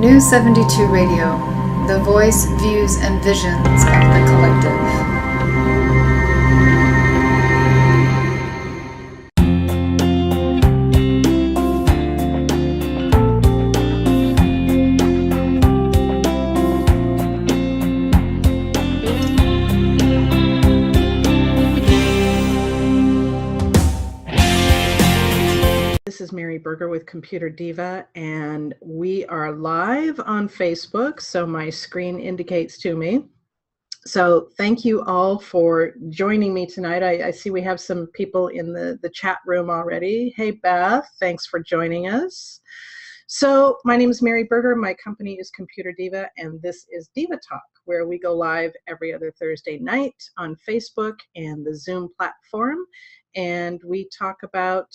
New 72 Radio, the voice, views, and visions of the collective. This is Mary Berger with ComputerDiva, and we are live on Facebook, so my screen indicates to me. So thank you all for joining me tonight. I see we have some people in the chat room already. Hey, Beth, thanks for joining us. So my name is Mary Berger, my company is ComputerDiva, and this is Diva Talk, where we go live every other Thursday night on Facebook and the Zoom platform, and we talk about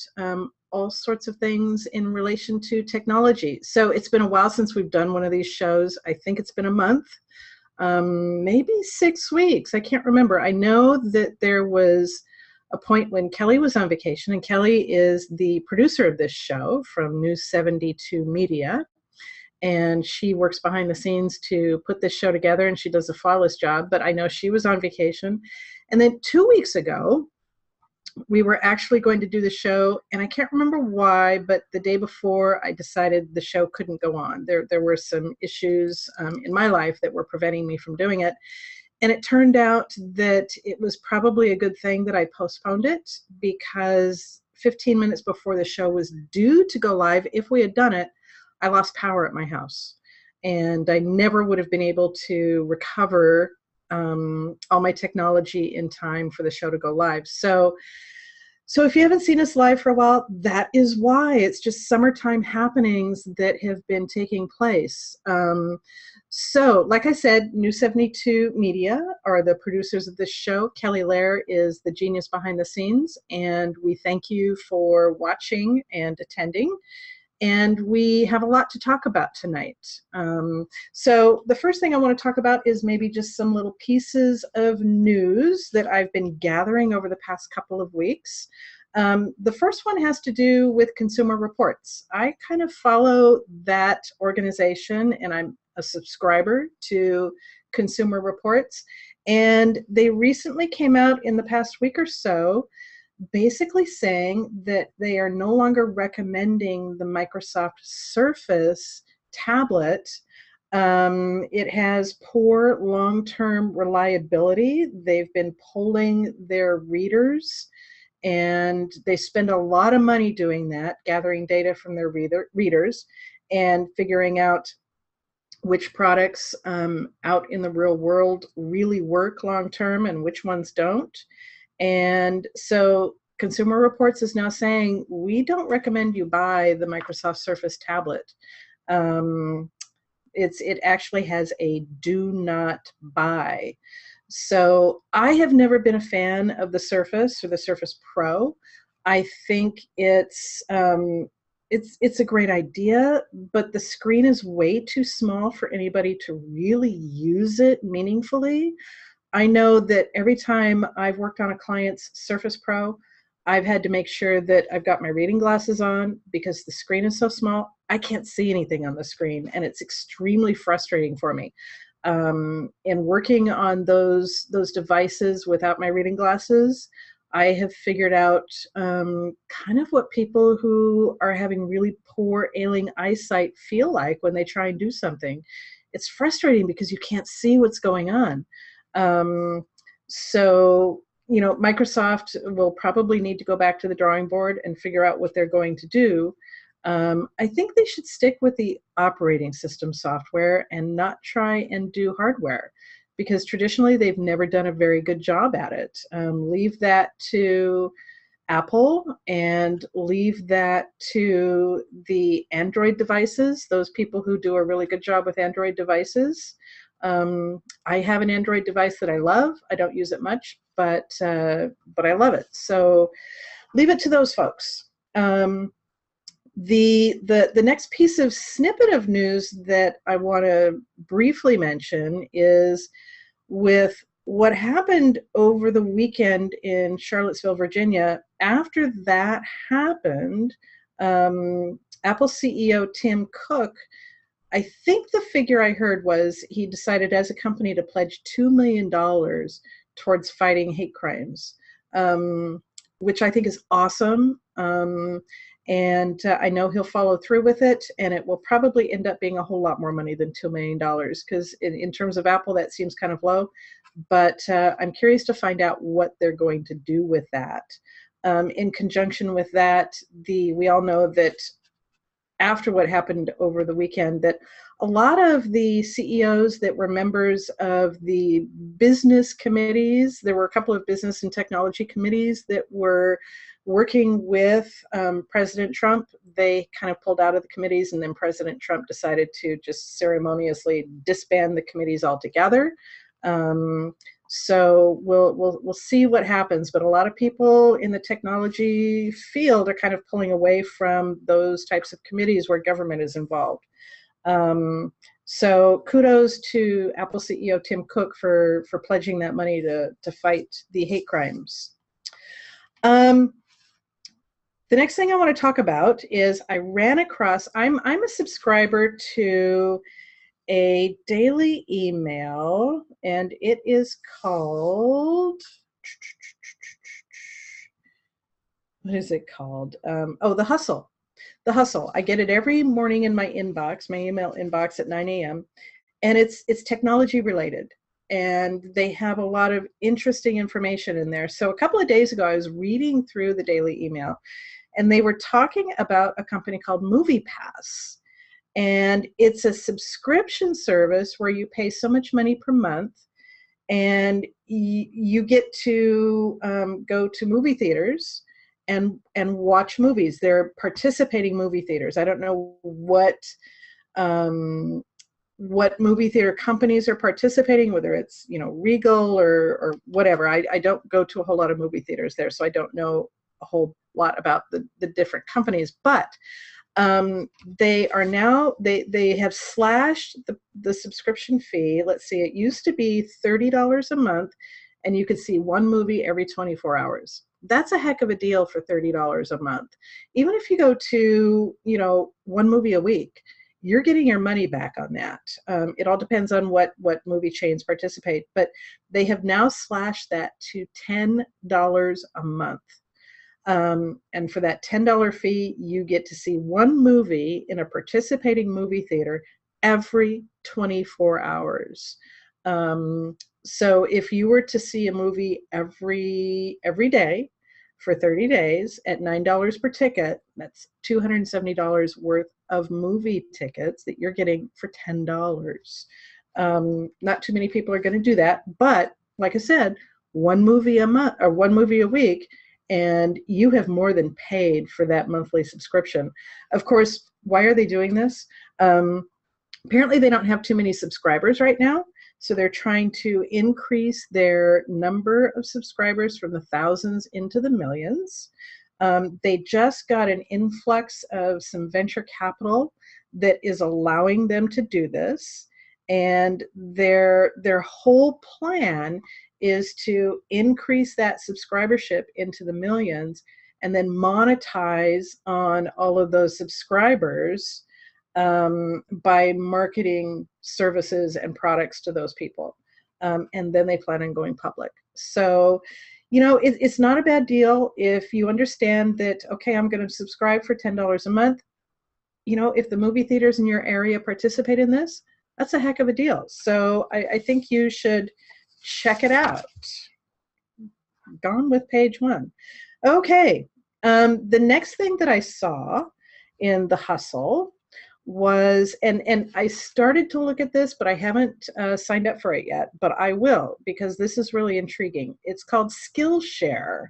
all sorts of things in relation to technology. So it's been a while since we've done one of these shows. I think it's been a month, maybe 6 weeks. I can't remember. I know that there was a point when Kelly was on vacation, and Kelly is the producer of this show from New 72 Media, and she works behind the scenes to put this show together, and she does a flawless job, but I know she was on vacation. And then 2 weeks ago, we were actually going to do the show, and I can't remember why, but the day before I decided the show couldn't go on. There were some issues in my life that were preventing me from doing it. And it turned out that it was probably a good thing that I postponed it, because 15 minutes before the show was due to go live, if we had done it, I lost power at my house. And I never would have been able to recover all my technology in time for the show to go live. So if you haven't seen us live for a while, that is why. It's just summertime happenings that have been taking place. So like I said, New 72 Media are the producers of this show. Kelly Lair is the genius behind the scenes, and we thank you for watching and attending. And we have a lot to talk about tonight. So the first thing I want to talk about is maybe just some little pieces of news that I've been gathering over the past couple of weeks. The first one has to do with Consumer Reports. I kind of follow that organization, and I'm a subscriber to Consumer Reports. And they recently came out in the past week or so basically saying that they are no longer recommending the Microsoft Surface tablet. It has poor long-term reliability. They've been polling their readers, and they spend a lot of money doing that, gathering data from their readers and figuring out which products out in the real world really work long-term and which ones don't. And so Consumer Reports is now saying, we don't recommend you buy the Microsoft Surface tablet. It actually has a do not buy. So I have never been a fan of the Surface or the Surface Pro. I think it's a great idea, but the screen is way too small for anybody to really use it meaningfully. I know that every time I've worked on a client's Surface Pro, I've had to make sure that I've got my reading glasses on, because the screen is so small, I can't see anything on the screen, and it's extremely frustrating for me. In working on those devices without my reading glasses, I have figured out kind of what people who are having really poor ailing eyesight feel like when they try and do something. It's frustrating because you can't see what's going on. So, you know, Microsoft will probably need to go back to the drawing board and figure out what they're going to do. I think they should stick with the operating system software and not try and do hardware, because traditionally they've never done a very good job at it. Leave that to Apple, and leave that to the Android devices, those people who do a really good job with Android devices. I have an Android device that I love. I don't use it much, but I love it. So leave it to those folks. The next piece of snippet of news that I want to briefly mention is with what happened over the weekend in Charlottesville, Virginia. After that happened, Apple CEO Tim Cook, I think the figure I heard was he decided as a company to pledge $2 million towards fighting hate crimes, which I think is awesome. And I know he'll follow through with it, and it will probably end up being a whole lot more money than $2 million, because in terms of Apple, that seems kind of low. But I'm curious to find out what they're going to do with that. In conjunction with that, we all know that after what happened over the weekend, that a lot of the CEOs that were members of the business committees, there were a couple of business and technology committees that were working with President Trump. They kind of pulled out of the committees, and then President Trump decided to just ceremoniously disband the committees altogether. So we'll see what happens, but a lot of people in the technology field are kind of pulling away from those types of committees where government is involved. So kudos to Apple CEO Tim Cook for pledging that money to fight the hate crimes. The next thing I want to talk about is I ran across, I'm a subscriber to a daily email, and it is called, what is it called? Oh, The Hustle. The Hustle. I get it every morning in my inbox, my email inbox at 9 a.m. And it's technology related. And they have a lot of interesting information in there. So a couple of days ago, I was reading through the daily email, and they were talking about a company called MoviePass. And it's a subscription service where you pay so much money per month, and you get to go to movie theaters and watch movies. They're participating movie theaters. I don't know what movie theater companies are participating, whether it's Regal or whatever. I don't go to a whole lot of movie theaters there, so I don't know a whole lot about the different companies, but they are now, they have slashed the subscription fee. Let's see, it used to be $30 a month, and you could see one movie every 24 hours. That's a heck of a deal for $30 a month. Even if you go to, one movie a week, you're getting your money back on that. It all depends on what movie chains participate, but they have now slashed that to $10 a month. And for that $10 fee, you get to see one movie in a participating movie theater every 24 hours. So if you were to see a movie every day for 30 days at $9 per ticket, that's $270 worth of movie tickets that you're getting for $10. Not too many people are going to do that, but like I said, one movie a month or one movie a week, and you have more than paid for that monthly subscription. Of course, why are they doing this? Apparently they don't have too many subscribers right now, so they're trying to increase their number of subscribers from the thousands into the millions. They just got an influx of some venture capital that is allowing them to do this, and their whole plan is to increase that subscribership into the millions and then monetize on all of those subscribers by marketing services and products to those people. And then they plan on going public. So, it's not a bad deal if you understand that, okay, I'm going to subscribe for $10 a month. If the movie theaters in your area participate in this, that's a heck of a deal. So I think you should check it out. Gone with page one. Okay. The next thing that I saw in The Hustle was, and I started to look at this, but I haven't signed up for it yet, but I will, because this is really intriguing. It's called Skillshare.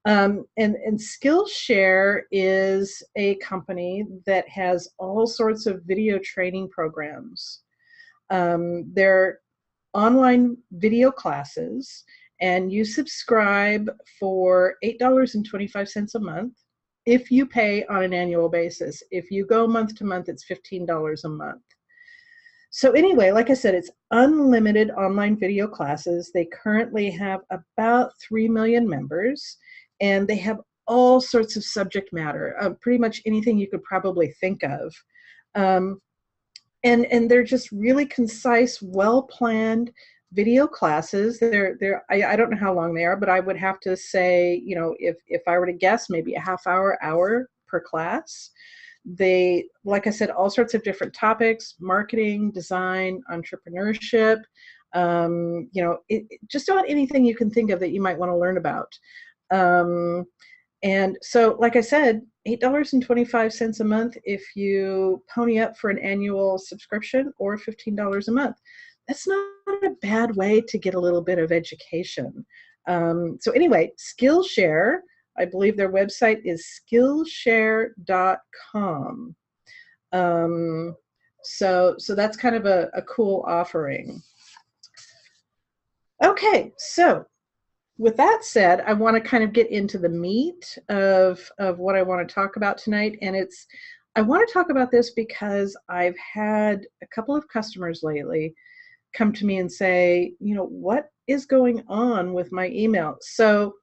And Skillshare is a company that has all sorts of video training programs. They're online video classes, and you subscribe for $8.25 a month if you pay on an annual basis. If you go month to month, it's $15 a month. So anyway, like I said, it's unlimited online video classes. They currently have about 3 million members, and they have all sorts of subject matter, pretty much anything you could probably think of. and they're just really concise, well-planned video classes. I don't know how long they are, but I would have to say, you know, if I were to guess, maybe a half hour per class. They, like I said, all sorts of different topics: marketing, design, entrepreneurship, you know, just about anything you can think of that you might want to learn about. And so, like I said, $8.25 a month if you pony up for an annual subscription, or $15 a month. That's not a bad way to get a little bit of education. So anyway, Skillshare, I believe their website is Skillshare.com. So that's kind of a cool offering. Okay, so with that said, I want to kind of get into the meat of what I want to talk about tonight. And I want to talk about this because I've had a couple of customers lately come to me and say, you know, what is going on with my email? So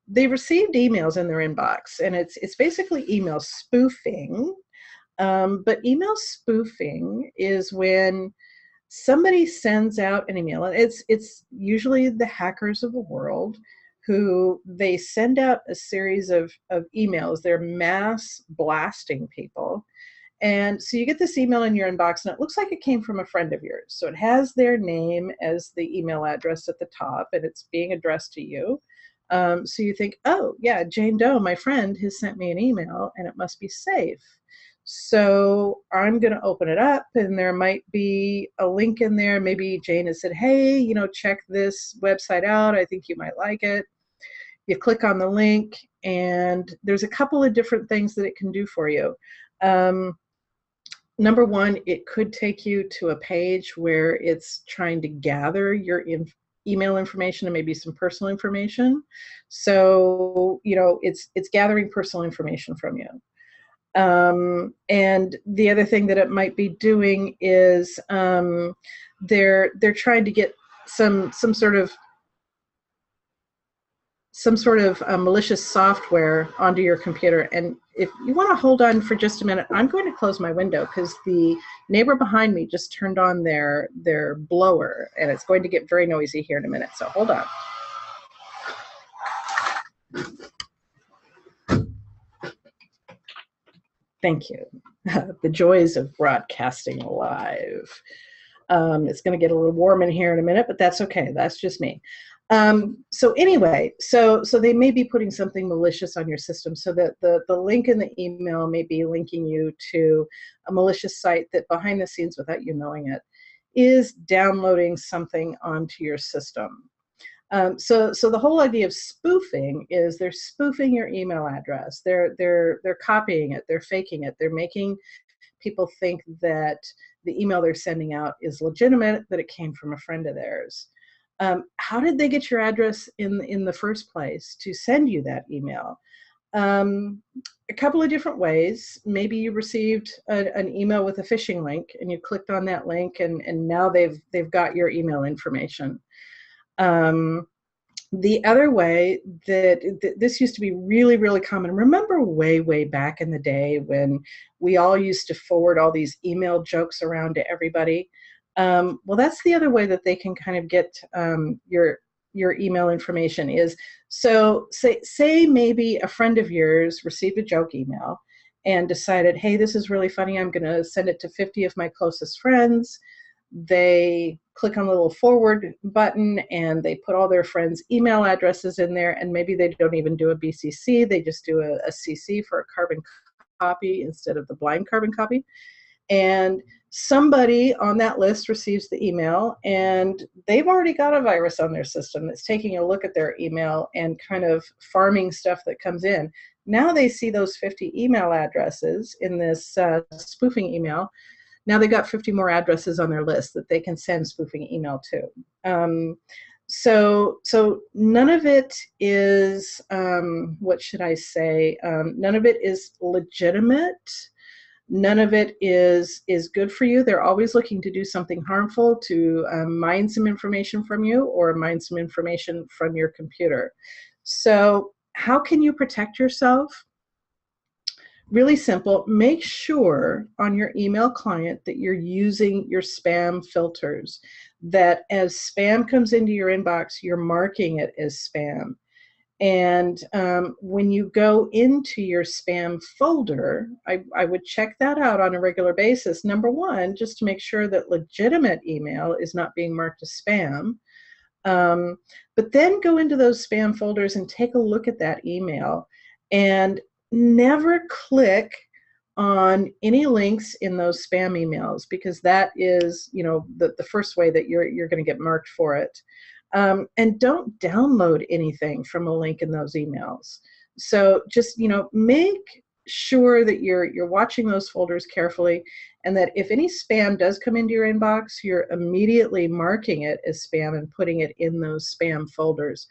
they received emails in their inbox, and it's basically email spoofing. But email spoofing is when somebody sends out an email, and it's usually the hackers of the world, who they send out a series of emails. They're mass blasting people. And so you get this email in your inbox, and it looks like it came from a friend of yours. So it has their name as the email address at the top, and it's being addressed to you. So you think, oh, yeah, Jane Doe, my friend, has sent me an email, and it must be safe. So I'm going to open it up, and there might be a link in there. Maybe Jane has said, hey, you know, check this website out. I think you might like it. You click on the link, and there's a couple of different things that it can do for you. Number one, it could take you to a page where it's trying to gather your email information and maybe some personal information. So, you know, it's gathering personal information from you. And the other thing that it might be doing is they're trying to get some sort of malicious software onto your computer. And if you want to hold on for just a minute, I'm going to close my window because the neighbor behind me just turned on their blower, and it's going to get very noisy here in a minute. So hold on. Thank you. The joys of broadcasting live. It's going to get a little warm in here in a minute, but that's okay. That's just me. So anyway, so they may be putting something malicious on your system, so that the link in the email may be linking you to a malicious site that behind the scenes, without you knowing it, is downloading something onto your system. So the whole idea of spoofing is they're spoofing your email address. They're copying it. They're faking it. They're making people think that the email they're sending out is legitimate, that it came from a friend of theirs. How did they get your address in the first place to send you that email? A couple of different ways. Maybe you received an email with a phishing link, and you clicked on that link, and now they've got your email information. The other way that this used to be really, really common. Remember way back in the day when we all used to forward all these email jokes around to everybody? Well, that's the other way that they can kind of get your email information is, so say maybe a friend of yours received a joke email and decided, hey, this is really funny. I'm going to send it to 50 of my closest friends. They click on the little forward button, and they put all their friends' email addresses in there, and maybe they don't even do a BCC. They just do a CC for a carbon copy instead of the blind carbon copy. And somebody on that list receives the email, and they've already got a virus on their system that's taking a look at their email and kind of farming stuff that comes in. Now they see those 50 email addresses in this spoofing email. Now they've got 50 more addresses on their list that they can send spoofing email to. So none of it is, what should I say? None of it is legitimate. None of it is good for you. They're always looking to do something harmful, to mine some information from you or mine some information from your computer. So how can you protect yourself? Really simple. Make sure on your email client that you're using your spam filters, that as spam comes into your inbox, you're marking it as spam. And when you go into your spam folder, I would check that out on a regular basis. Number one, just to make sure that legitimate email is not being marked as spam. But then go into those spam folders and take a look at that email, and never click on any links in those spam emails, because that is, the first way that you're going to get marked for it. And don't download anything from a link in those emails. So just, make sure that you're watching those folders carefully, and that if any spam does come into your inbox, you're immediately marking it as spam and putting it in those spam folders.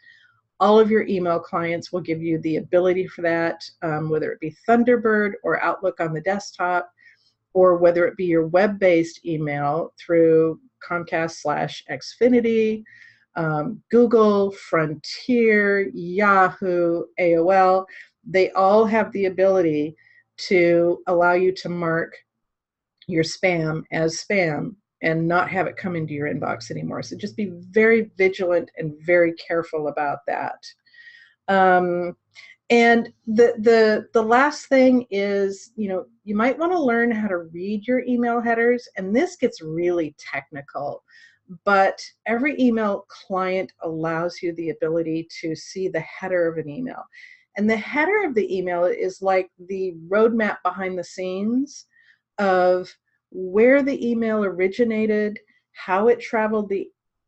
All of your email clients will give you the ability for that, whether it be Thunderbird or Outlook on the desktop, or whether it be your web-based email through Comcast/Xfinity, Google, Frontier, Yahoo, AOL. They all have the ability to allow you to mark your spam as spam and not have it come into your inbox anymore. So just be very vigilant and very careful about that. And the last thing is, you might want to learn how to read your email headers, and this gets really technical, but every email client allows you the ability to see the header of an email. And the header of the email is like the roadmap behind the scenes of where the email originated, how it traveled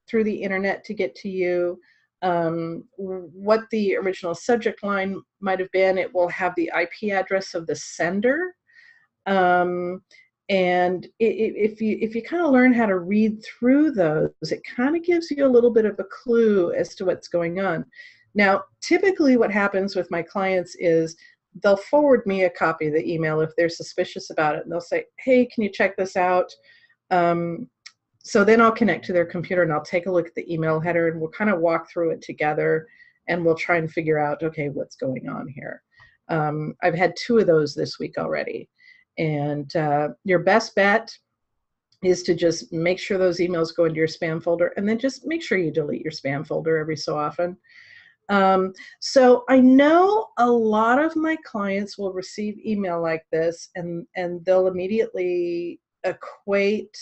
through the internet to get to you, what the original subject line might have been. It will have the IP address of the sender. And if you kind of learn how to read through those, it kind of gives you a little bit of a clue as to what's going on. Now, typically what happens with my clients is they'll forward me a copy of the email if they're suspicious about it, and they'll say, hey, can you check this out? So then I'll connect to their computer and I'll take a look at the email header, and we'll kind of walk through it together, and we'll try and figure out, okay, what's going on here. I've had 2 of those this week already. And your best bet is to just make sure those emails go into your spam folder, and then just make sure you delete your spam folder every so often. So I know a lot of my clients will receive email like this, and they'll immediately equate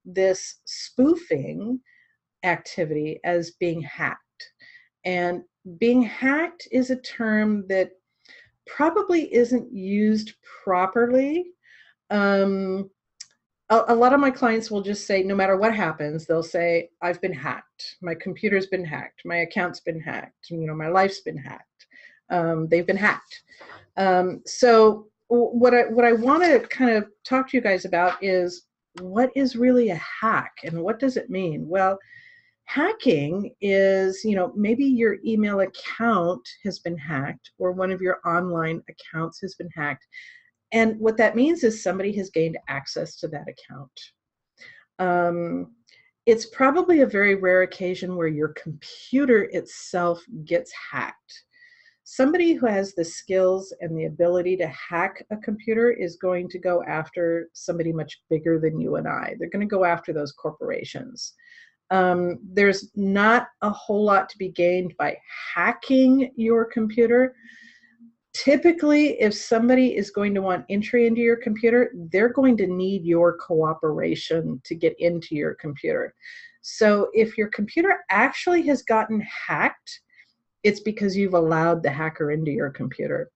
this spoofing activity as being hacked. And being hacked is a term that probably isn't used properly. A lot of my clients will just say, no matter what happens, they'll say, I've been hacked. My computer's been hacked. My account's been hacked. My life's been hacked. They've been hacked. So what I want to kind of talk to you guys about is, what is really a hack and what does it mean? Well, hacking is, maybe your email account has been hacked, or one of your online accounts has been hacked. And what that means is somebody has gained access to that account. It's probably a very rare occasion where your computer itself gets hacked. Somebody who has the skills and the ability to hack a computer is going to go after somebody much bigger than you and I. They're going to go after those corporations. There's not a whole lot to be gained by hacking your computer. Typically, if somebody is going to want entry into your computer, they're going to need your cooperation to get into your computer. So if your computer actually has gotten hacked, it's because you've allowed the hacker into your computer.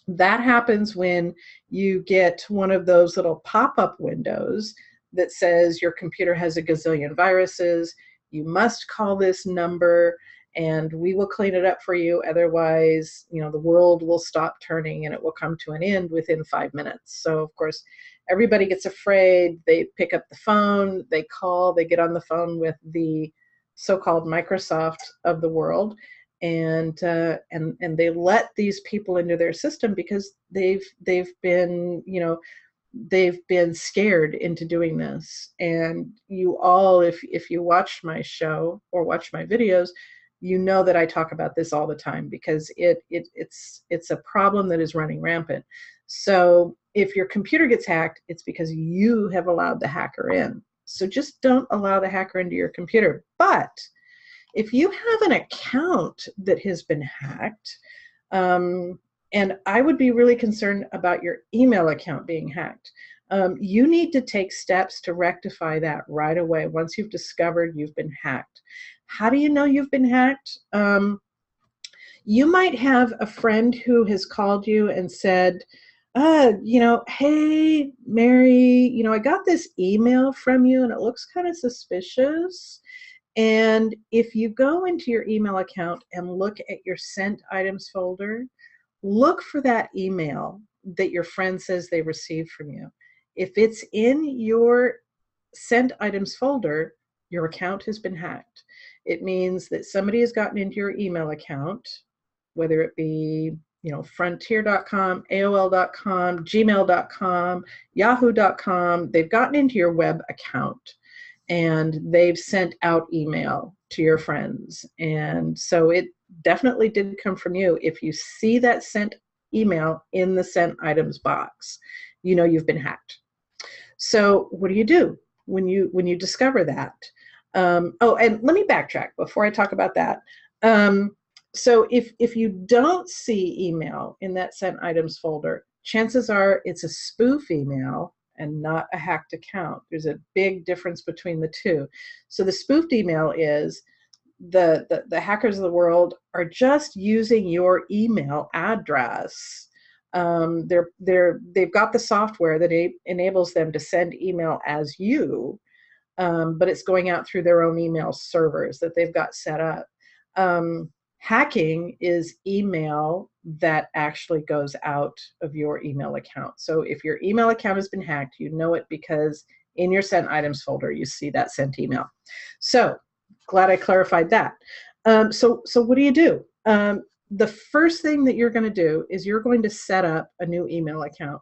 That happens when you get one of those little pop-up windows that says your computer has a gazillion viruses, you must call this number, and we will clean it up for you. Otherwise, the world will stop turning and it will come to an end within 5 minutes. So of course, everybody gets afraid. They pick up the phone, they call, they get on the phone with the so-called Microsoft of the world, and they let these people into their system because they've been scared into doing this. And you all, if you watch my show or watch my videos, you know that I talk about this all the time because it's a problem that is running rampant. So if your computer gets hacked, it's because you have allowed the hacker in. So just don't allow the hacker into your computer. But if you have an account that has been hacked, and I would be really concerned about your email account being hacked, you need to take steps to rectify that right away once you've discovered you've been hacked. How do you know you've been hacked? You might have a friend who has called you and said, hey, Mary, I got this email from you and it looks kind of suspicious. And if you go into your email account and look at your sent items folder, look for that email that your friend says they received from you. If it's in your sent items folder, your account has been hacked. It means that somebody has gotten into your email account, whether it be frontier.com, AOL.com, gmail.com, yahoo.com. They've gotten into your web account and they've sent out email to your friends. And so it definitely did come from you. If you see that sent email in the sent items box, you know you've been hacked. So what do you do when you discover that? And let me backtrack before I talk about that. So if you don't see email in that sent items folder, chances are it's a spoof email and not a hacked account. There's a big difference between the two. So the spoofed email is the hackers of the world are just using your email address. They've got the software that enables them to send email as you, but it's going out through their own email servers that they've got set up. Hacking is email that actually goes out of your email account. So if your email account has been hacked, you know it because in your sent items folder, you see that sent email. So glad I clarified that. So what do? The first thing that you're going to do is you're going to set up a new email account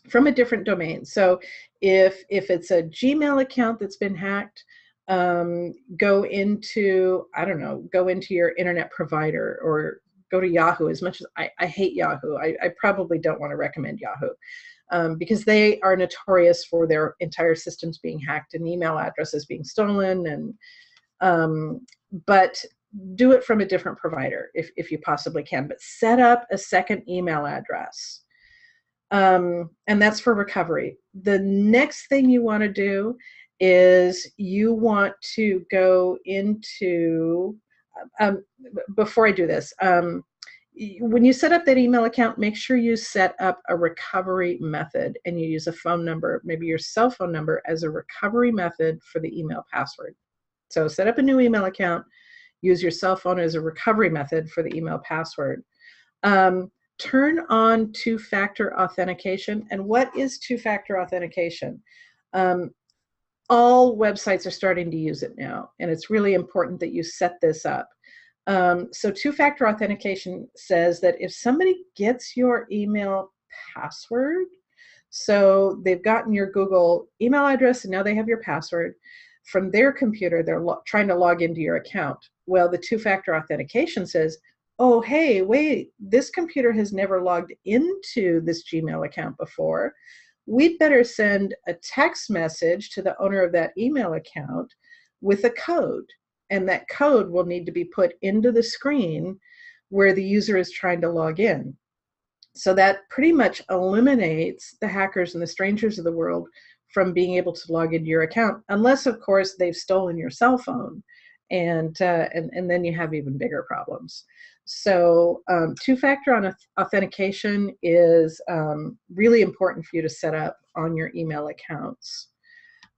from a different domain. So if it's a Gmail account that's been hacked, go into your internet provider or go to Yahoo. As much as I hate Yahoo, I probably don't want to recommend Yahoo because they are notorious for their entire systems being hacked and email addresses being stolen. But do it from a different provider if you possibly can, but set up a second email address. And that's for recovery. The next thing you want to do is you want to go into, before I do this, when you set up that email account, make sure you set up a recovery method and you use a phone number, maybe your cell phone number, as a recovery method for the email password. So set up a new email account, use your cell phone as a recovery method for the email password. Turn on two-factor authentication. And what is two-factor authentication? All websites are starting to use it now, and it's really important that you set this up. So two-factor authentication says that if somebody gets your email password, so they've gotten your Google email address and now they have your password, from their computer, they're trying to log into your account. Well, the two-factor authentication says, oh, hey, wait, this computer has never logged into this Gmail account before. We'd better send a text message to the owner of that email account with a code. And that code will need to be put into the screen where the user is trying to log in. So that pretty much eliminates the hackers and the strangers of the world from being able to log into your account, unless, of course, they've stolen your cell phone. And then you have even bigger problems. So two-factor authentication is really important for you to set up on your email accounts.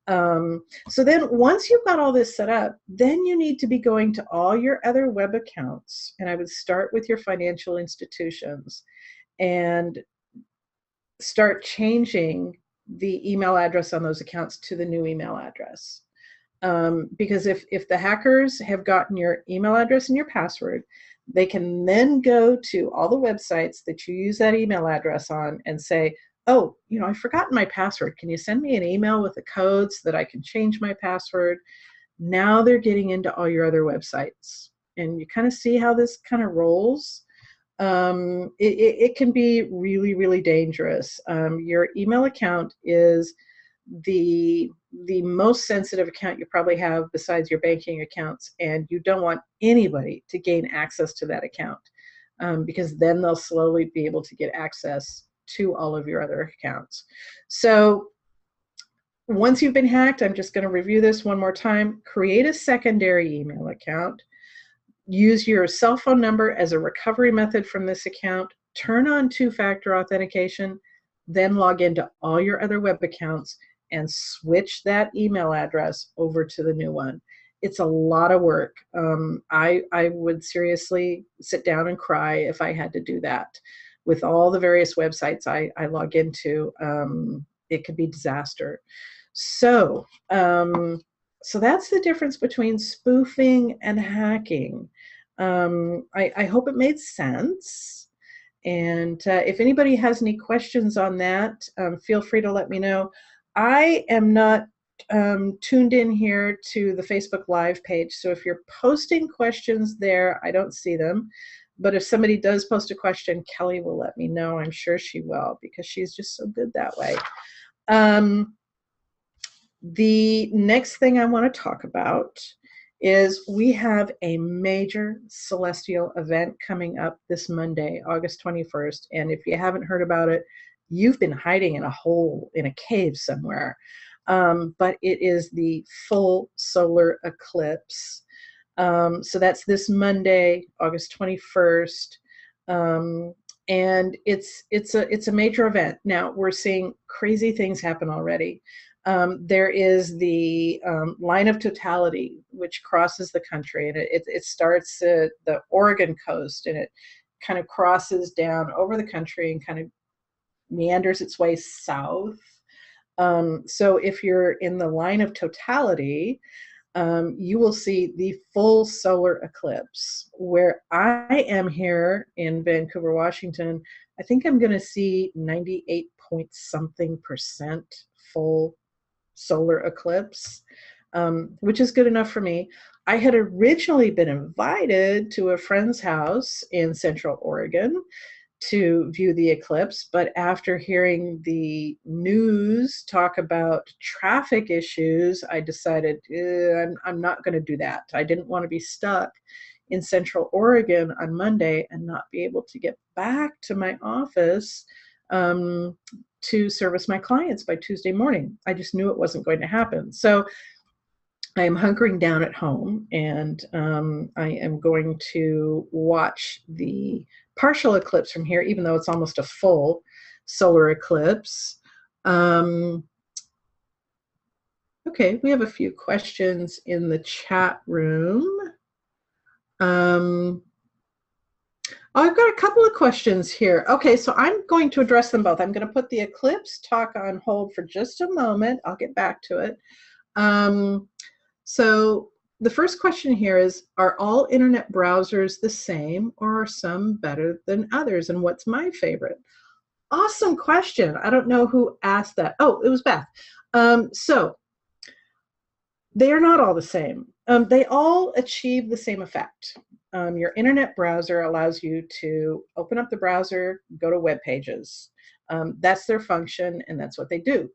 So then once you've got all this set up, then you need to be going to all your other web accounts. And I would start with your financial institutions and start changing the email address on those accounts to the new email address. Because if the hackers have gotten your email address and your password, they can then go to all the websites that you use that email address on and say, oh, I've forgotten my password. Can you send me an email with the code so that I can change my password? Now they're getting into all your other websites. and you kind of see how this kind of rolls, it can be really, really dangerous. Your email account is the most sensitive account you probably have besides your banking accounts, and you don't want anybody to gain access to that account, because then they'll slowly be able to get access to all of your other accounts. So once you've been hacked, I'm just going to review this one more time. Create a secondary email account. Use your cell phone number as a recovery method from this account. Turn on two-factor authentication, then log into all your other web accounts and switch that email address over to the new one. It's a lot of work. I would seriously sit down and cry if I had to do that. With all the various websites I log into, it could be disaster. So, so that's the difference between spoofing and hacking. I hope it made sense. And if anybody has any questions on that, feel free to let me know. I am not tuned in here to the Facebook Live page, so if you're posting questions there, I don't see them. But if somebody does post a question, Kelly will let me know. I'm sure she will, because she's just so good that way. The next thing I want to talk about is we have a major celestial event coming up this Monday, August 21st. And if you haven't heard about it, you've been hiding in a hole, in a cave somewhere. But it is the full solar eclipse. So that's this Monday, August 21st. And it's a major event. Now, we're seeing crazy things happen already. There is the line of totality, which crosses the country, and it starts at the Oregon coast, and it kind of crosses down over the country and kind of meanders its way south. So if you're in the line of totality, you will see the full solar eclipse. Where I am here in Vancouver, Washington, I think I'm going to see 98-point-something% full solar eclipse, which is good enough for me. I had originally been invited to a friend's house in Central Oregon to view the eclipse, but after hearing the news talk about traffic issues, I decided I'm not going to do that. I didn't want to be stuck in Central Oregon on Monday and not be able to get back to my office to service my clients by Tuesday morning. I just knew it wasn't going to happen. So I am hunkering down at home, and I am going to watch the partial eclipse from here, even though it's almost a full solar eclipse. Okay, we have a few questions in the chat room. I've got a couple of questions here. Okay, so I'm going to address them both. I'm going to put the eclipse talk on hold for just a moment. I'll get back to it. So the first question here is, are all internet browsers the same, or are some better than others? And what's my favorite? Awesome question. I don't know who asked that. Oh, it was Beth. So they are not all the same. They all achieve the same effect. Your internet browser allows you to open up the browser, go to web pages. That's their function, and that's what they do.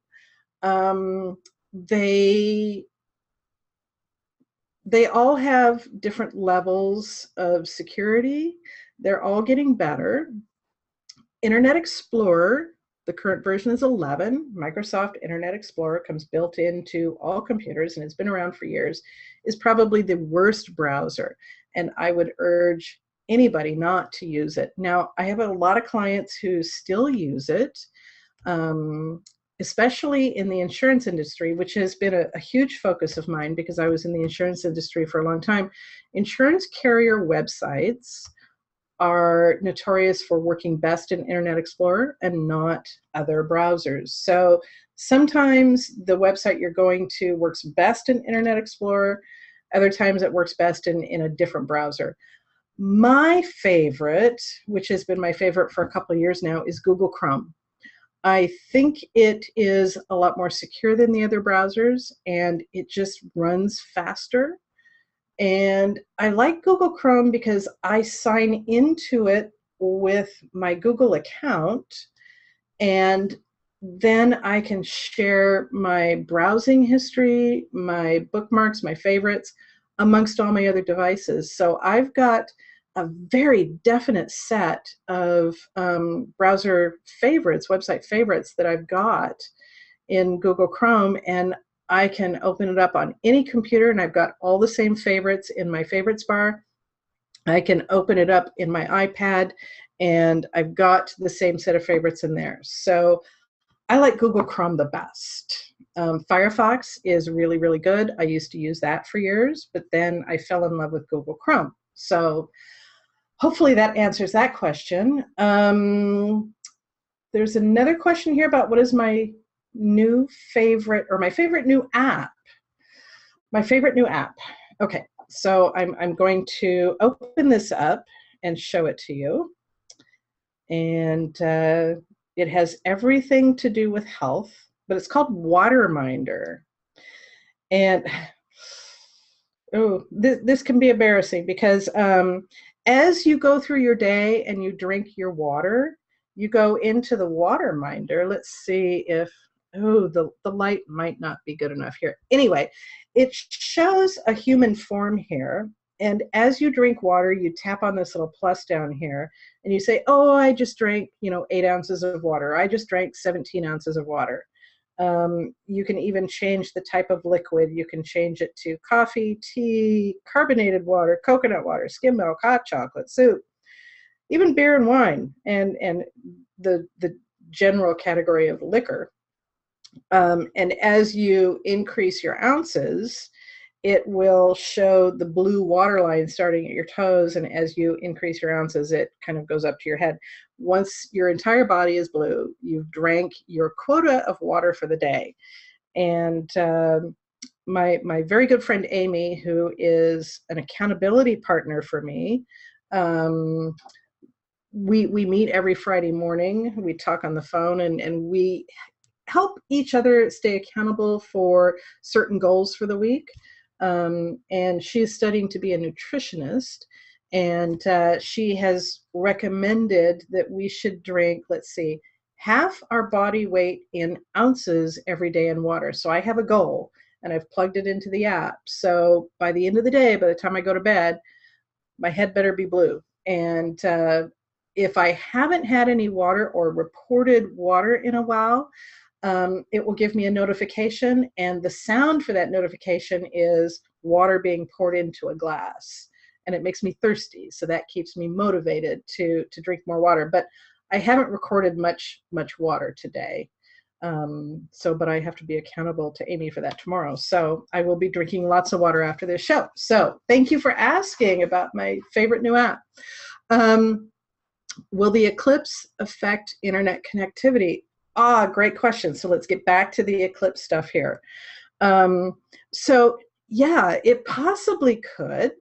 They all have different levels of security. They're all getting better. Internet Explorer, the current version is 11. Microsoft Internet Explorer comes built into all computers, and it's been around for years, is probably the worst browser. And I would urge anybody not to use it. Now, I have a lot of clients who still use it, especially in the insurance industry, which has been a huge focus of mine because I was in the insurance industry for a long time. Insurance carrier websites are notorious for working best in Internet Explorer and not other browsers. So sometimes the website you're going to works best in Internet Explorer, other times it works best in a different browser. My favorite, which has been my favorite for a couple of years now, is Google Chrome. I think it is a lot more secure than the other browsers, and it just runs faster. And I like Google Chrome because I sign into it with my Google account, and then I can share my browsing history, my bookmarks, my favorites amongst all my other devices. So I've got a very definite set of browser favorites, website favorites that I've got in Google Chrome, and I can open it up on any computer, and I've got all the same favorites in my favorites bar. I can open it up in my iPad, and I've got the same set of favorites in there. So I like Google Chrome the best. Firefox is really, really good. I used to use that for years, but then I fell in love with Google Chrome. So hopefully that answers that question. There's another question here about what is my new favorite, or my favorite new app. My favorite new app. Okay, so I'm going to open this up and show it to you. And it has everything to do with health, but it's called Waterminder. And oh, this can be embarrassing because as you go through your day and you drink your water, you go into the Waterminder. Let's see if, oh, the light might not be good enough here. Anyway, it shows a human form here. And as you drink water, you tap on this little plus down here, and you say, oh, I just drank, 8 ounces of water. I just drank 17 ounces of water. You can even change the type of liquid. You can change it to coffee, tea, carbonated water, coconut water, skim milk, hot chocolate, soup, even beer and wine, and the general category of liquor. And as you increase your ounces, it will show the blue water line starting at your toes, and as you increase your ounces, it kind of goes up to your head. Once your entire body is blue, you've drank your quota of water for the day. And my very good friend Amy, who is an accountability partner for me, we meet every Friday morning. We talk on the phone, and we help each other stay accountable for certain goals for the week. And she is studying to be a nutritionist, and she has recommended that we should drink, let's see, half our body weight in ounces every day in water. So I have a goal, and I've plugged it into the app. So by the end of the day, by the time I go to bed, my head better be blue. And if I haven't had any water or reported water in a while, it will give me a notification, and the sound for that notification is water being poured into a glass, and it makes me thirsty, so that keeps me motivated to drink more water. But I haven't recorded much water today, but I have to be accountable to Amy for that tomorrow. So I will be drinking lots of water after this show. So thank you for asking about my favorite new app. Will the eclipse affect internet connectivity? Great question. So let's get back to the eclipse stuff here. So yeah, it possibly could.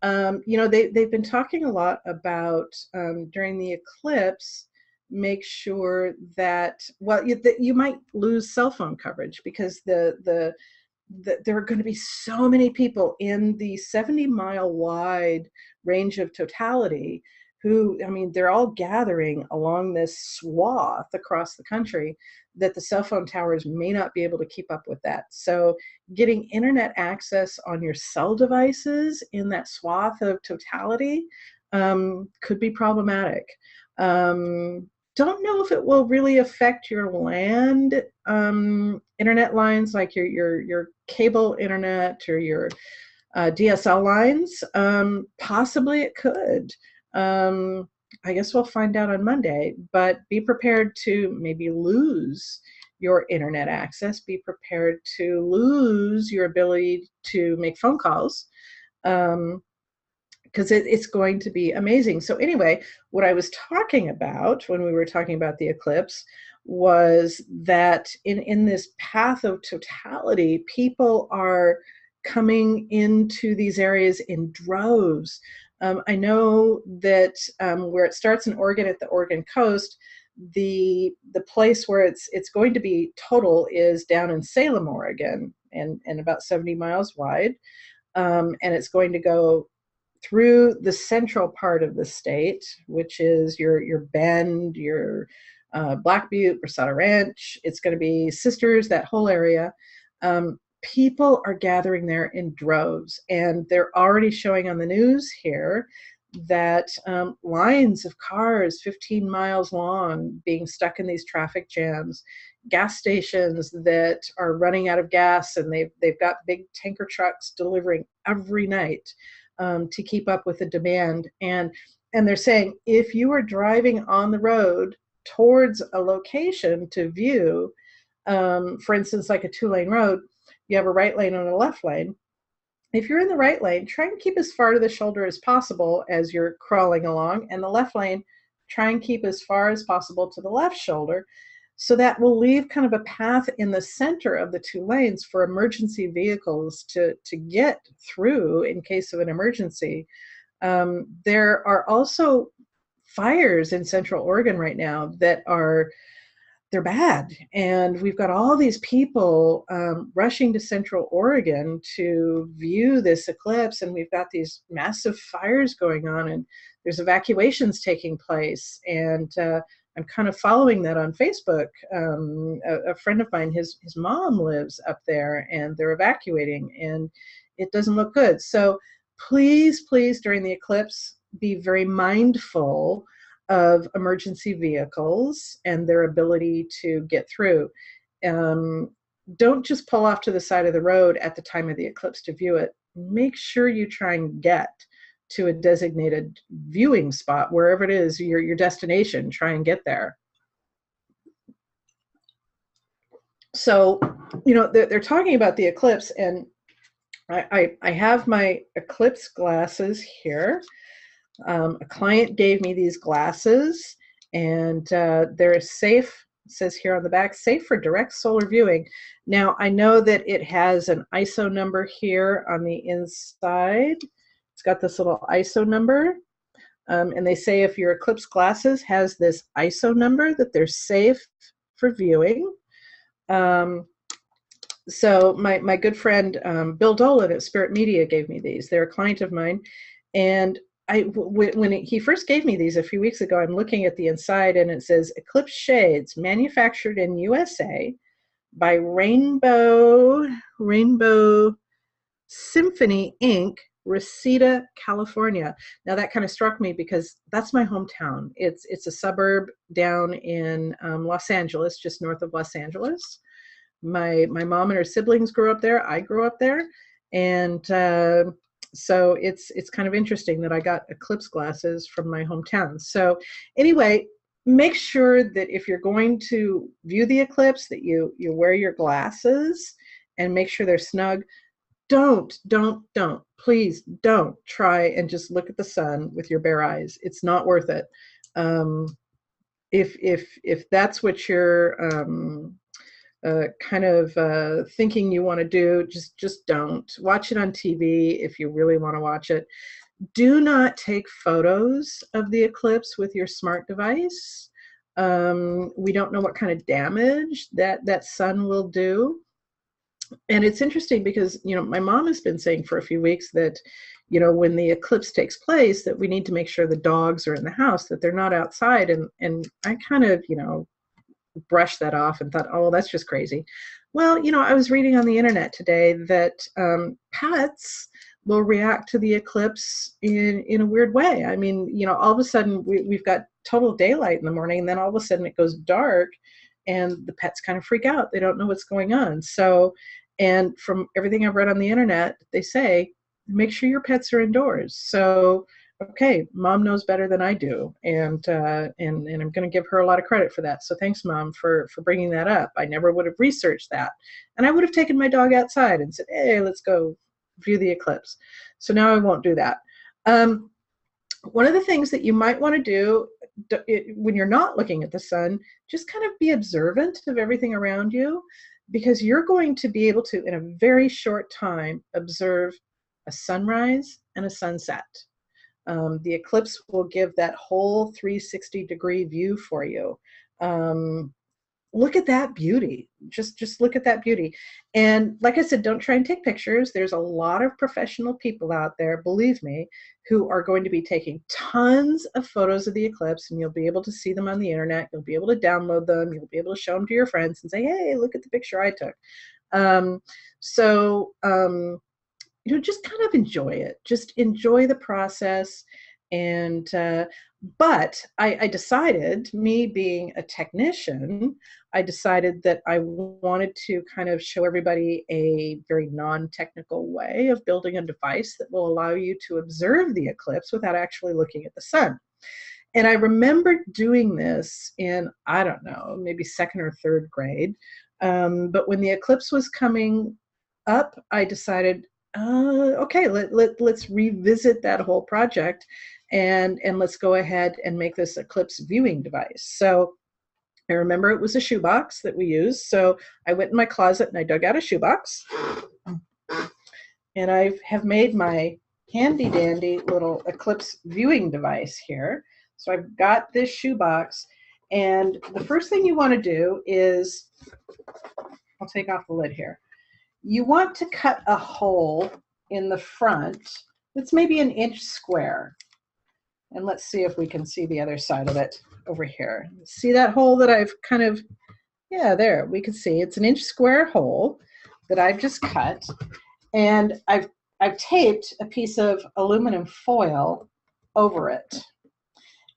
They've been talking a lot about during the eclipse, make sure that, you might lose cell phone coverage because there are going to be so many people in the 70-mile wide range of totality who, they're all gathering along this swath across the country, that the cell phone towers may not be able to keep up with that. So getting internet access on your cell devices in that swath of totality could be problematic. Don't know if it will really affect your land internet lines, like your cable internet or your DSL lines. Possibly it could. I guess we'll find out on Monday, but be prepared to maybe lose your internet access. Be prepared to lose your ability to make phone calls, because it's going to be amazing. So anyway, what I was talking about when we were talking about the eclipse was that in this path of totality, people are coming into these areas in droves. I know that where it starts in Oregon at the Oregon coast, the place where it's going to be total is down in Salem, Oregon, and about 70 miles wide. and it's going to go through the central part of the state, which is your Bend, your Black Butte, Brasada Ranch. It's going to be Sisters, that whole area. People are gathering there in droves, and they're already showing on the news here that lines of cars 15 miles long being stuck in these traffic jams, gas stations that are running out of gas, and they've got big tanker trucks delivering every night to keep up with the demand. And they're saying if you are driving on the road towards a location to view, for instance, like a 2-lane road, you have a right lane and a left lane. If you're in the right lane, try and keep as far to the shoulder as possible as you're crawling along, and the left lane, try and keep as far as possible to the left shoulder. So that will leave kind of a path in the center of the 2 lanes for emergency vehicles to get through in case of an emergency. There are also fires in Central Oregon right now that they're bad. And we've got all these people rushing to Central Oregon to view this eclipse. And we've got these massive fires going on, and there's evacuations taking place. And I'm kind of following that on Facebook. A friend of mine, his mom lives up there, and they're evacuating, and it doesn't look good. So please, during the eclipse, be very mindful of emergency vehicles and their ability to get through. Don't just pull off to the side of the road at the time of the eclipse to view it. Make sure you try and get to a designated viewing spot, wherever it is, your destination. Try and get there. So, they're talking about the eclipse, and I have my eclipse glasses here. A client gave me these glasses, and they're safe, it says here on the back, safe for direct solar viewing. Now, I know that it has an ISO number here on the inside. It's got this little ISO number, and they say if your eclipse glasses has this ISO number, that they're safe for viewing. So my good friend Bill Dolan at Spirit Media gave me these. They're a client of mine, and when he first gave me these a few weeks ago, I'm looking at the inside, and it says Eclipse Shades, manufactured in USA by Rainbow Symphony Inc., Reseda, California. Now that kind of struck me because that's my hometown. It's a suburb down in Los Angeles, just north of Los Angeles. My mom and her siblings grew up there. I grew up there, and so it's kind of interesting that I got eclipse glasses from my hometown. So anyway, make sure that if you're going to view the eclipse, that you wear your glasses and make sure they're snug. Please don't try and just look at the sun with your bare eyes. It's not worth it. If that's what you're thinking you want to do, just don't. Watch it on TV if you really want to watch it. Do not take photos of the eclipse with your smart device. We don't know what kind of damage that sun will do. And it's interesting because, my mom has been saying for a few weeks that, when the eclipse takes place, that we need to make sure the dogs are in the house, that they're not outside. And I kind of, brushed that off and thought, oh, that's just crazy. Well, I was reading on the internet today that pets will react to the eclipse in a weird way. I mean, all of a sudden we've got total daylight in the morning, and then all of a sudden it goes dark, and the pets kind of freak out. They don't know what's going on. So, and from everything I've read on the internet, they say, make sure your pets are indoors. So, okay, Mom knows better than I do, and I'm going to give her a lot of credit for that. So thanks, Mom, for bringing that up. I never would have researched that, and I would have taken my dog outside and said, hey, let's go view the eclipse. So now I won't do that. One of the things that you might want to do when you're not looking at the sun, just kind of be observant of everything around you, because you're going to be able to, in a very short time, observe a sunrise and a sunset. The eclipse will give that whole 360-degree view for you. look at that beauty. Just look at that beauty. And like I said, don't try and take pictures. There's a lot of professional people out there, believe me, who are going to be taking tons of photos of the eclipse, and you'll be able to see them on the internet. You'll be able to download them. You'll be able to show them to your friends and say, hey, look at the picture I took. Just kind of enjoy it. Just enjoy the process. And but I decided, me being a technician, I decided that I wanted to kind of show everybody a very non-technical way of building a device that will allow you to observe the eclipse without actually looking at the sun. And I remember doing this in, I don't know, maybe second or third grade. But when the eclipse was coming up, I decided, okay, let's revisit that whole project, and let's go ahead and make this eclipse viewing device. So I remember it was a shoebox that we used. So I went in my closet and I dug out a shoebox, and I have made my handy dandy little eclipse viewing device here. So I've got this shoebox, and the first thing you want to do is, I'll take off the lid here. You want to cut a hole in the front that's maybe an inch square. And let's see if we can see the other side of it over here. See that hole that I've kind of, yeah, there, we can see it's an inch square hole that I've just cut. And I've taped a piece of aluminum foil over it.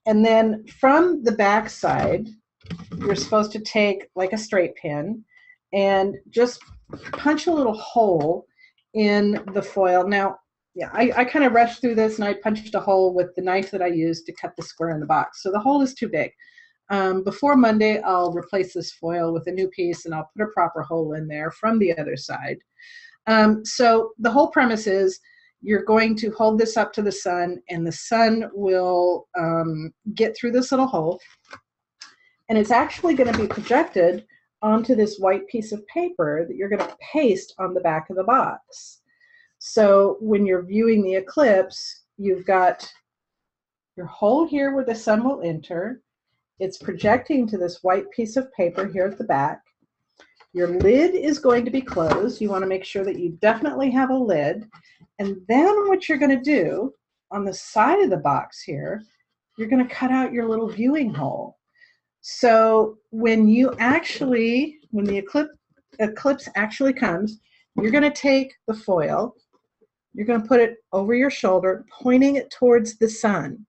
And then from the back side, you're supposed to take like a straight pin and just punch a little hole in the foil. Now, yeah, I kind of rushed through this, and I punched a hole with the knife that I used to cut the square in the box. So the hole is too big. Before Monday, I'll replace this foil with a new piece, and I'll put a proper hole in there from the other side. So the whole premise is you're going to hold this up to the sun, and the sun will get through this little hole, and it's actually going to be projected onto this white piece of paper that you're going to paste on the back of the box. So when you're viewing the eclipse, you've got your hole here where the sun will enter. It's projecting to this white piece of paper here at the back. Your lid is going to be closed. You want to make sure that you definitely have a lid. And then what you're going to do on the side of the box here, you're going to cut out your little viewing hole. So when the eclipse actually comes, you're going to take the foil, you're going to put it over your shoulder, pointing it towards the sun.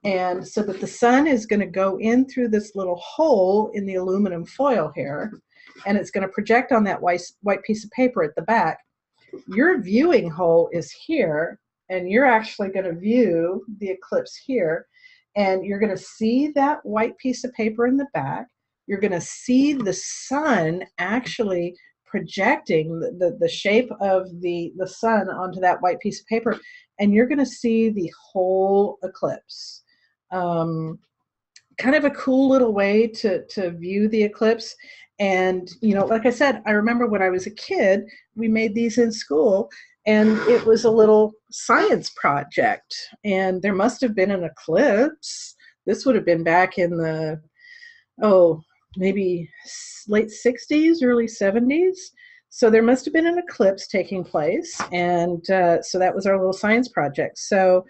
And so that the sun is going to go in through this little hole in the aluminum foil here, and it's going to project on that white piece of paper at the back. Your viewing hole is here, and you're actually going to view the eclipse here. And you're going to see that white piece of paper in the back. You're going to see the sun actually projecting the shape of the sun onto that white piece of paper, and you're going to see the whole eclipse. Kind of a cool little way to view the eclipse. And, like I said, I remember when I was a kid, we made these in school, and it was a little science project, and there must have been an eclipse. This would have been back in the, maybe late 60s, early 70s. So there must have been an eclipse taking place, and so that was our little science project. So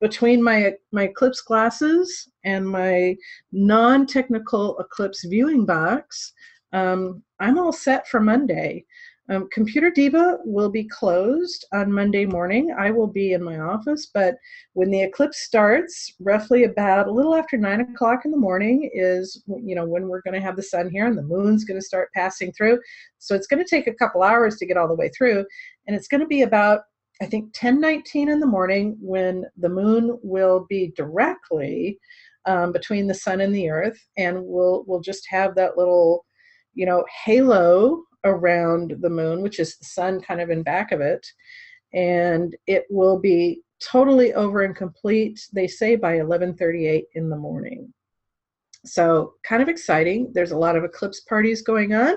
between my eclipse glasses and my non-technical eclipse viewing box, I'm all set for Monday. ComputerDiva will be closed on Monday morning. I will be in my office, but when the eclipse starts, roughly about a little after 9 o'clock in the morning is, when we're going to have the sun here, and the moon's going to start passing through. So it's going to take a couple hours to get all the way through, and it's going to be about, I think, 10:19 in the morning when the moon will be directly between the sun and the earth, and we'll just have that little, halo around the moon, which is the sun kind of in back of it, and it will be totally over and complete, they say, by 11:38 in the morning. So kind of exciting. There's a lot of eclipse parties going on,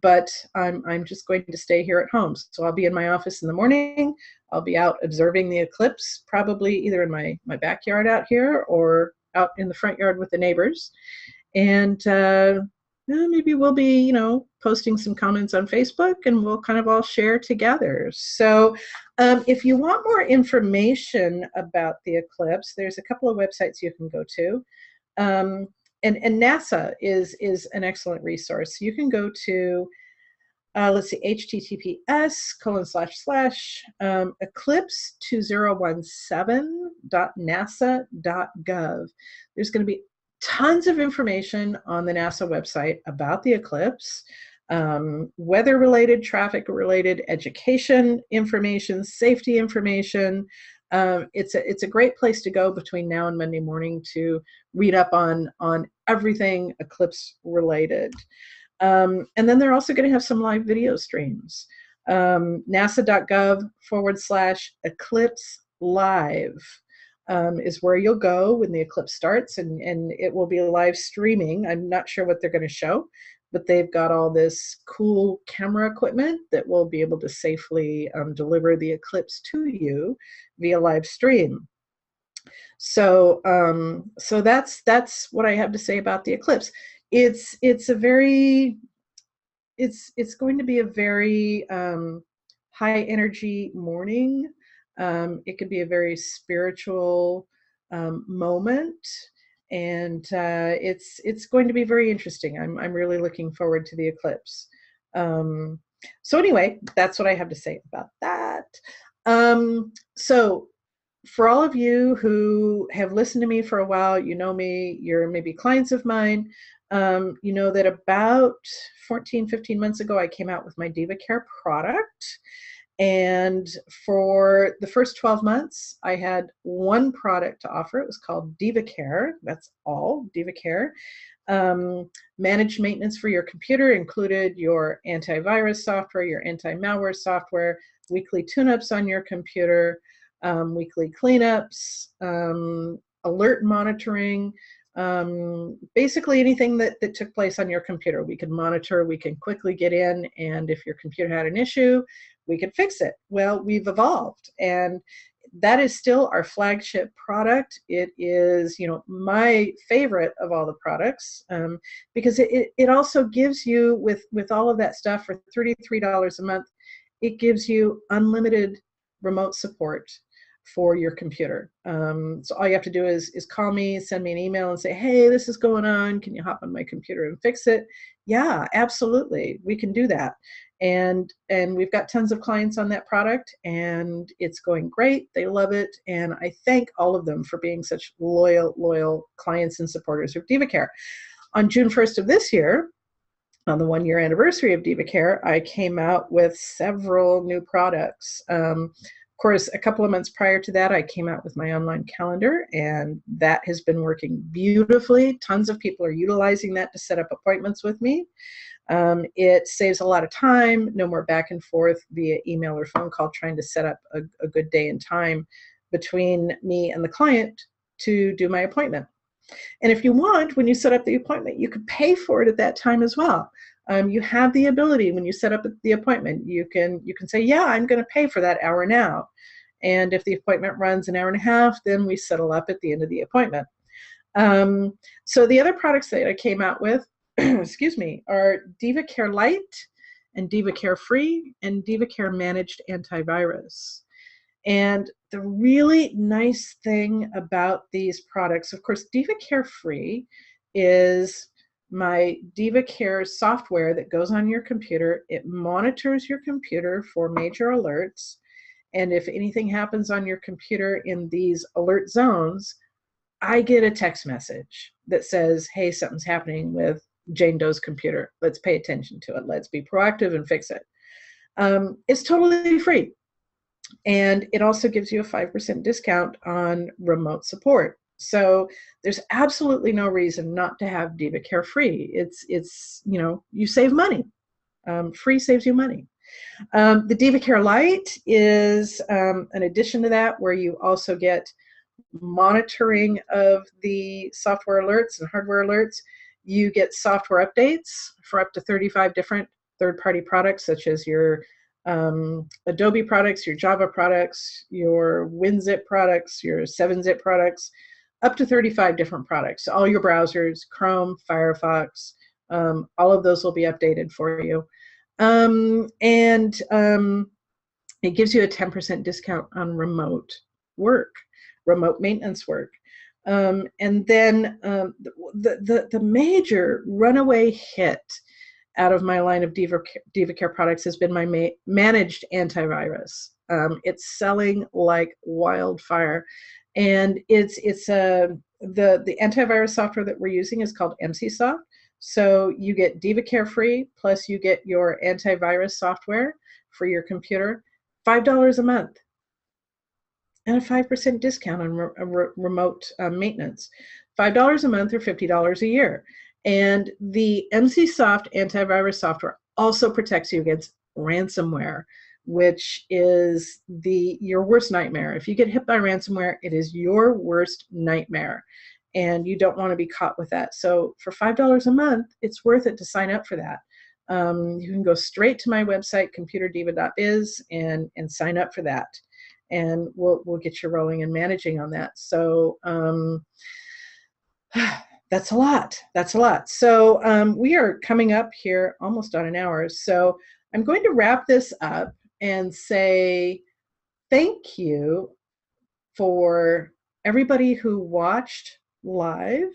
but I'm just going to stay here at home. So I'll be in my office in the morning. I'll be out observing the eclipse, probably either in my backyard out here or out in the front yard with the neighbors. And maybe we'll be, posting some comments on Facebook, and we'll kind of all share together. So if you want more information about the eclipse, there's a couple of websites you can go to. And NASA is an excellent resource. You can go to, let's see, https:// eclipse2017.nasa.gov. There's going to be tons of information on the NASA website about the eclipse, weather-related, traffic-related, education information, safety information. It's a great place to go between now and Monday morning to read up on everything eclipse related. And then they're also going to have some live video streams. nasa.gov/eclipse live is where you'll go when the eclipse starts, and it will be live streaming. I'm not sure what they're going to show, but they've got all this cool camera equipment that will be able to safely deliver the eclipse to you via live stream. So so that's what I have to say about the eclipse. It's going to be a very high energy morning. It could be a very spiritual moment, and it's going to be very interesting. I'm really looking forward to the eclipse. So anyway, that's what I have to say about that. So for all of you who have listened to me for a while, you know me, you're maybe clients of mine, you know that about 14, 15 months ago, I came out with my Diva Care product. And for the first 12 months, I had one product to offer. It was called Diva Care. That's all, Diva Care. Managed maintenance for your computer included your antivirus software, your anti-malware software, weekly tune-ups on your computer, weekly cleanups, alert monitoring, basically anything that took place on your computer. We could monitor, we can quickly get in, and if your computer had an issue, we could fix it. Well, we've evolved, and that is still our flagship product. It is, my favorite of all the products, because it also gives you, with all of that stuff for $33 a month, it gives you unlimited remote support for your computer. So all you have to do is call me, send me an email and say, hey, this is going on. Can you hop on my computer and fix it? Yeah, absolutely. We can do that. And we've got tons of clients on that product, and it's going great. They love it. And I thank all of them for being such loyal clients and supporters of Diva Care. On June 1st of this year, on the 1-year anniversary of Diva Care, I came out with several new products. Of course, a couple of months prior to that, I came out with my online calendar, and that has been working beautifully. Tons of people are utilizing that to set up appointments with me. It saves a lot of time, no more back and forth via email or phone call trying to set up a good day and time between me and the client to do my appointment. And if you want, when you set up the appointment, you could pay for it at that time as well. You have the ability, when you set up the appointment, you can say, yeah, I'm going to pay for that hour now. And if the appointment runs an hour and a half, then we settle up at the end of the appointment. So the other products that I came out with, excuse me, are Diva Care Lite and Diva Care Free and Diva Care Managed Antivirus. And the really nice thing about these products, of course, Diva Care Free is my Diva Care software that goes on your computer. It monitors your computer for major alerts. And if anything happens on your computer in these alert zones, I get a text message that says, hey, something's happening with Jane Doe's computer. Let's pay attention to it. Let's be proactive and fix it. It's totally free. And it also gives you a 5% discount on remote support. So there's absolutely no reason not to have Diva Care Free. It's you save money. Free saves you money. The Diva Care Lite is an addition to that, where you also get monitoring of the software alerts and hardware alerts. You get software updates for up to 35 different third-party products, such as your Adobe products, your Java products, your WinZip products, your 7-Zip products, up to 35 different products. All your browsers, Chrome, Firefox, all of those will be updated for you. It gives you a 10% discount on remote work, remote maintenance work. And then the major runaway hit out of my line of Diva Care products has been my managed antivirus. It's selling like wildfire, and the antivirus software that we're using is called MCSoft. So you get Diva Care free, plus you get your antivirus software for your computer, $5 a month, and a 5% discount on remote maintenance. $5 a month or $50 a year. And the MCSoft antivirus software also protects you against ransomware, which is your worst nightmare. If you get hit by ransomware, it is your worst nightmare, and you don't want to be caught with that. So for $5 a month, it's worth it to sign up for that. You can go straight to my website, ComputerDiva.biz, and sign up for that, and we'll get you rolling and managing on that. So that's a lot. That's a lot. So we are coming up here almost on an hour. So I'm going to wrap this up and say thank you for everybody who watched live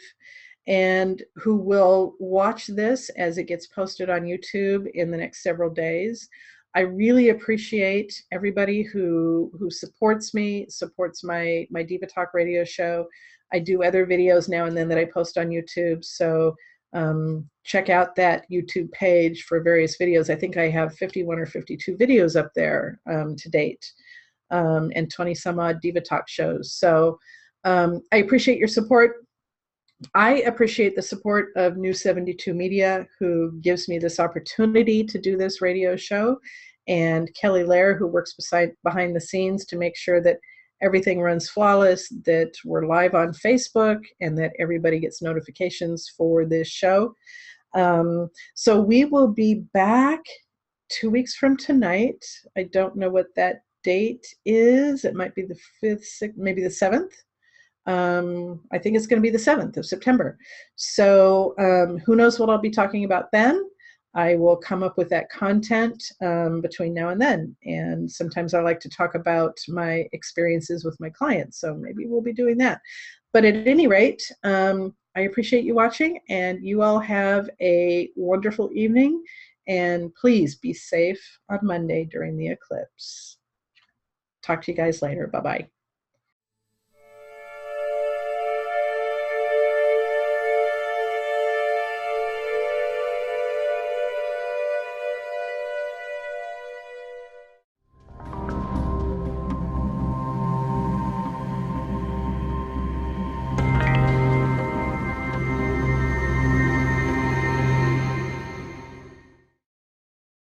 and who will watch this as it gets posted on YouTube in the next several days. I really appreciate everybody who supports me, supports my Diva Talk radio show. I do other videos now and then that I post on YouTube, so check out that YouTube page for various videos. I think I have 51 or 52 videos up there to date, and 20 some odd Diva Talk shows. So I appreciate your support. I appreciate the support of New 72 Media, who gives me this opportunity to do this radio show, and Kelly Lair, who works behind the scenes to make sure that everything runs flawless, that we're live on Facebook, and that everybody gets notifications for this show. So we will be back 2 weeks from tonight. I don't know what that date is. It might be the 5th, 6th, maybe the 7th. I think it's going to be the 7th of September. So who knows what I'll be talking about then. I will come up with that content between now and then. And sometimes I like to talk about my experiences with my clients. So maybe we'll be doing that. But at any rate, I appreciate you watching, and you all have a wonderful evening. And please be safe on Monday during the eclipse. Talk to you guys later. Bye-bye.